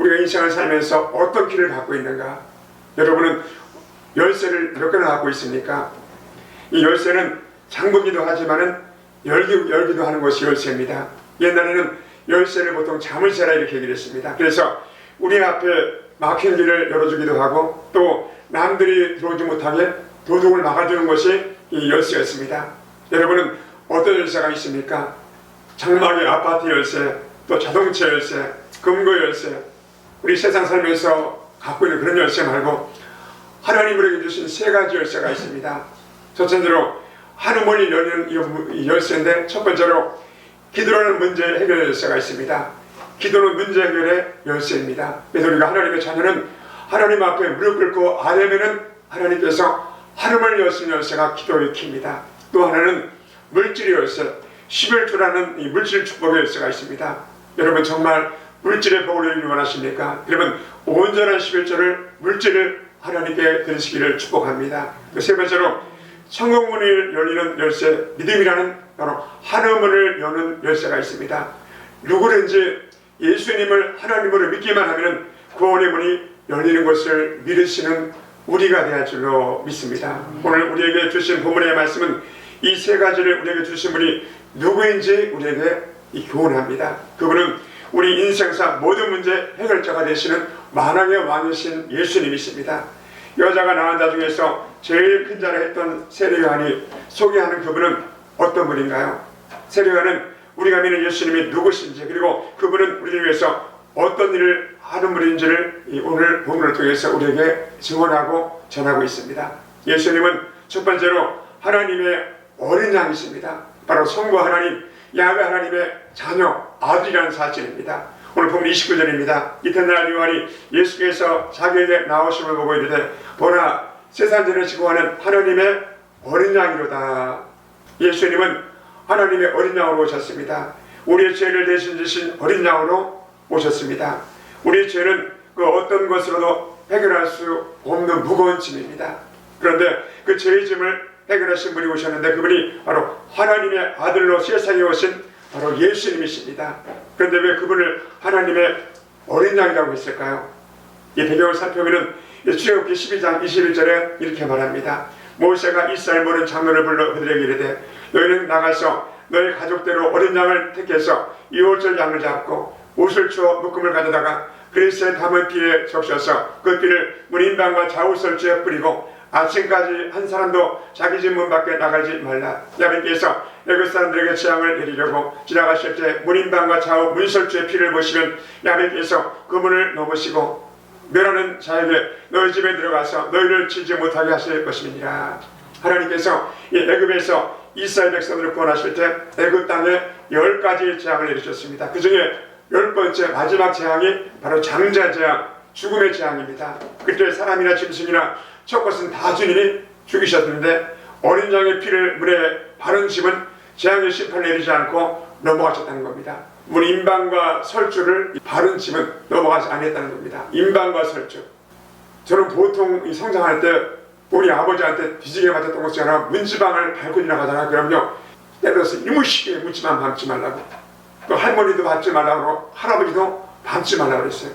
우리가 인생을 살면서 어떤 길을 갖고 있는가? 여러분은 열쇠를 몇 개나 갖고 있습니까? 이 열쇠는 잠그기도 하지만은 열기도 하는 것이 열쇠입니다. 옛날에는 열쇠를 보통 자물쇠라 이렇게 얘기를 했습니다. 그래서 우리 앞에 막힌 길을 열어주기도 하고 또 남들이 들어오지 못하게 도둑을 막아주는 것이 이 열쇠였습니다. 여러분은 어떤 열쇠가 있습니까? 장막의 아파트 열쇠, 또 자동차 열쇠, 금고 열쇠, 우리 세상 살면서 갖고 있는 그런 열쇠 말고 하나님 우리에게 주신 세 가지 열쇠가 있습니다. 첫째로 하늘문이 열리는 이 열쇠인데, 첫 번째로 기도라는 문제 해결 열쇠가 있습니다. 기도는 문제 해결의 열쇠입니다. 그래서 우리가 하나님의 자녀는 하나님 앞에 무릎 꿇고 아뢰면은 하나님께서 하늘문을 여시는 열쇠가 기도의 키입니다. 또 하나는 물질의 열쇠, 11조라는 이 물질 축복의 열쇠가 있습니다. 여러분 정말 물질의 복을 누리기 원하십니까? 여러분 온전한 11조를 물질을 하나님께 드리시기를 축복합니다. 세 번째로 천국문이 열리는 열쇠, 믿음이라는 바로 하늘문을 여는 열쇠가 있습니다. 누구든지 예수님을 하나님으로 믿기만 하면 구원의 문이 열리는 것을 믿으시는 우리가 되할 줄로 믿습니다. 오늘 우리에게 주신 본문의 말씀은 이 세 가지를 우리에게 주신 분이 누구인지 우리에게 교훈합니다. 그분은 우리 인생사 모든 문제 해결자가 되시는 만왕의 왕이신 예수님이십니다. 여자가 낳은 자 중에서 제일 큰 자를 했던 세례 요한이 소개하는 그분은 어떤 분인가요? 세례 요한은 우리가 믿는 예수님이 누구신지, 그리고 그분은 우리를 위해서 어떤 일을 하는 분인지를 오늘 본문을 통해서 우리에게 증언하고 전하고 있습니다. 예수님은 첫 번째로 하나님의 어린 양이십니다. 바로 성부 하나님, 야훼 하나님의 자녀, 아들이라는 사실입니다. 오늘 본문 29절입니다. 이튿날 요한이 예수께서 자기에게 나오심을 보고 이르되 보라, 세상 죄를 지고 가는 하나님의 어린 양이로다. 예수님은 하나님의 어린 양으로 오셨습니다. 우리의 죄를 대신 지신 어린 양으로 오셨습니다. 우리의 죄는 그 어떤 것으로도 해결할 수 없는 무거운 짐입니다. 그런데 그 죄의 짐을 해결하신 분이 오셨는데 그분이 바로 하나님의 아들로 세상에 오신 바로 예수님이십니다. 그런데 왜 그분을 하나님의 어린 양이라고 했을까요? 이 배경을 살펴보면 출애굽기 12장 21절에 이렇게 말합니다. 모세가 이스라엘 모든 장로를 불러 그들에게 이르되 너희는 나가서 너희 가족대로 어린 양을 택해서 2월절 양을 잡고 옷을 주어 묶음을 가져다가 그리스도의 담은 피에 적셔서 그 피를 문인방과 좌우설주에 뿌리고 아침까지 한 사람도 자기 집 문 밖에 나가지 말라. 야훼께서 애굽 사람들에게 재앙을 내리려고 지나가실 때 문인방과 좌우 문설주의 피를 보시면 야훼께서 그 문을 넘으시고 멸하는 자에게 너희 집에 들어가서 너희를 치지 못하게 하실 것임이니라. 하나님께서 이 애굽에서 이스라엘 백성들을 구원하실 때 애굽 땅에 10가지 재앙을 내리셨습니다. 그 중에 10번째 마지막 재앙이 바로 장자 재앙, 죽음의 재앙입니다. 그때 사람이나 짐승이나 첫 것은 다 주인이 죽이셨는데 어린 양의 피를 물에 바른 집은 재앙의 심판을 내리지 않고 넘어가셨다는 겁니다. 문 임방과 설주를 바른 집은 넘어가지 않았다는 겁니다. 임방과 설주. 저는 보통 성장할 때 우리 아버지한테 뒤지게 맞았던 것 중에 하나 문지방을 밟고 지나가잖아. 그럼요 때려서 이무시게 문지방 밟지 말라고. 또 할머니도 밟지 말라고 할아버지도 밟지 말라고 그랬어요.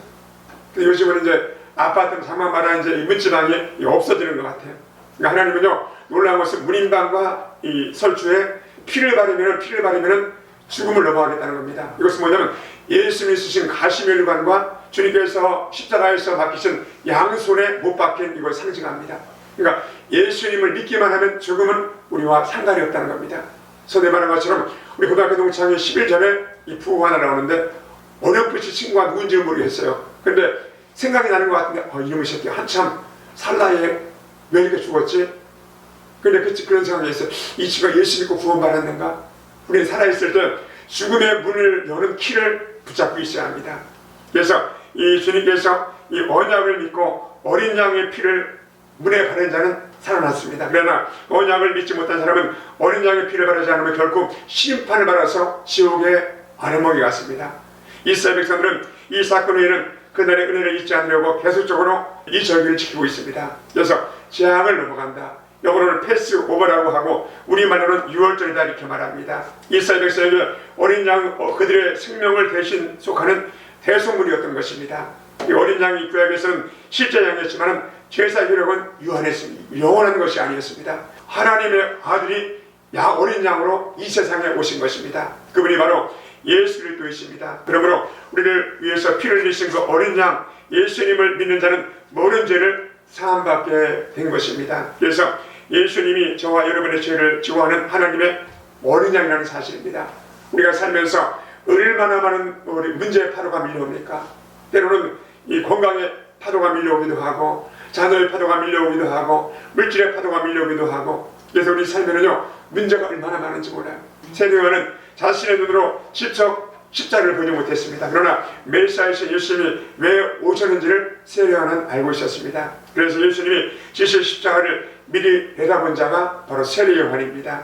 근데 요즘은 이제 아파트 장만마다 이제 이 문지방이 없어지는 것 같아요. 그러니까 하나님은요 놀라운 것은 문인방과 이 설주에 피를 바르면 죽음을 넘어가겠다는 겁니다. 이것은 뭐냐면 예수님이 쓰신 가시면류관과 주님께서 십자가에서 맡기신 양손에 못 박힌 이걸 상징합니다. 그러니까 예수님을 믿기만 하면 죽음은 우리와 상관이 없다는 겁니다. 전에 말한 것처럼 우리 고등학교 동창회 10일 전에 이 부호가 하나 나오는데 어렴풋이 친구가 누군지는 모르겠어요. 근데 생각이 나는 것 같은데 이놈의 새끼 한참 살 나이에 왜 이렇게 죽었지? 근데 그런 생각이 있어요. 이 친구가 예수 믿고 구원받았는가? 우리는 살아있을 때 죽음의 문을 여는 키를 붙잡고 있어야 합니다. 그래서 이 주님께서 이 언약을 믿고 어린 양의 피를 문에 바른 자는 살아났습니다. 그러나 언약을 믿지 못한 사람은 어린 양의 피를 바르지 않으면 결국 심판을 받아서 지옥의 아래목에 갔습니다. 이스라엘 백성들은 이 사건 후에는 그날의 은혜를 잊지 않으려고 계속적으로 이 절기를 지키고 있습니다. 그래서 재앙을 넘어간다. 영어로는 패스 오버라고 하고 우리말로는 6월절이다 이렇게 말합니다. 이스라엘 백성에게 어린 양 그들의 생명을 대신 속하는 대속물이었던 것입니다. 이 어린 양이 구약에서는 실제 양이었지만 제사 효력은 유한했습니다. 영원한 것이 아니었습니다. 하나님의 아들이 어린 양으로 이 세상에 오신 것입니다. 그분이 바로 예수 그리스도이십니다. 그러므로 우리를 위해서 피를 흘리신 그 어린 양 예수님을 믿는 자는 모든 죄를 사함받게 된 것입니다. 그래서 예수님이 저와 여러분의 죄를 지고하는 하나님의 어린 양이라는 사실입니다. 우리가 살면서 얼마나 많은 우리 문제의 파도가 밀려옵니까? 때로는 이 건강의 파도가 밀려오기도 하고, 자녀의 파도가 밀려오기도 하고, 물질의 파도가 밀려오기도 하고, 그래서 우리 삶에는요 문제가 얼마나 많은지 몰라요. 세례요한은 자신의 눈으로 십자가를 보지 못했습니다. 그러나 메시아이신 예수님이 왜 오셨는지를 세례요한은 알고 있었습니다. 그래서 예수님이 지실 십자가를 미리 내다본 자가 바로 세례요한입니다.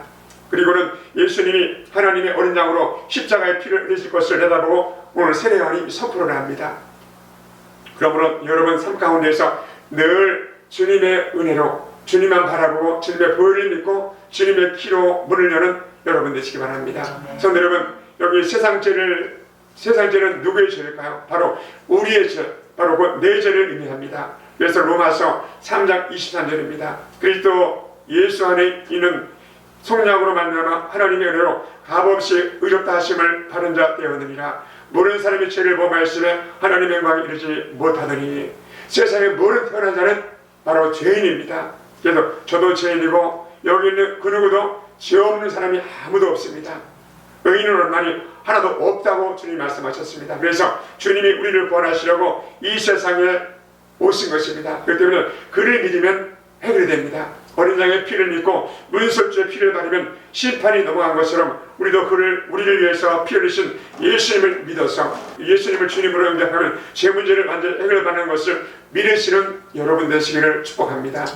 그리고는 예수님이 하나님의 어린 양으로 십자가의 피를 흘리실 것을 내다보고 오늘 세례요한이 선포를 합니다. 그러므로 여러분 삶 가운데서 늘 주님의 은혜로 주님만 바라보고 주님의 보혈을 믿고 주님의 피로 문을 여는 여러분 되시기 바랍니다. 성도 여러분, 여기 세상 죄는 누구의 죄일까요? 바로 우리의 죄, 바로 그 내 죄를 의미합니다. 그래서 로마서 3장 23절입니다. 그리스도 예수 안에 있는 속량으로 말미암아 하나님의 은혜로 값없이 의롭다 하심을 받은 자 되었느니라. 모든 사람이 죄를 범하였으며 하나님의 영광에 이르지 못하더니. 세상에 모든 태어난 자는 바로 죄인입니다. 그래서 저도 죄인이고 여기 있는 그 누구도 죄 없는 사람이 아무도 없습니다. 의인으로는 말이 하나도 없다고 주님이 말씀하셨습니다. 그래서 주님이 우리를 구원하시려고 이 세상에 오신 것입니다. 그렇기 때문에 그를 믿으면 해결이 됩니다. 어린 양의 피를 믿고 문설주의 피를 바르면 심판이 넘어간 것처럼 우리도 우리를 위해서 피 흘리신 예수님을 믿어서 예수님을 주님으로 영접하면 제 문제를 완전히 해결받는 것을 믿으시는 여러분 되시기를 축복합니다.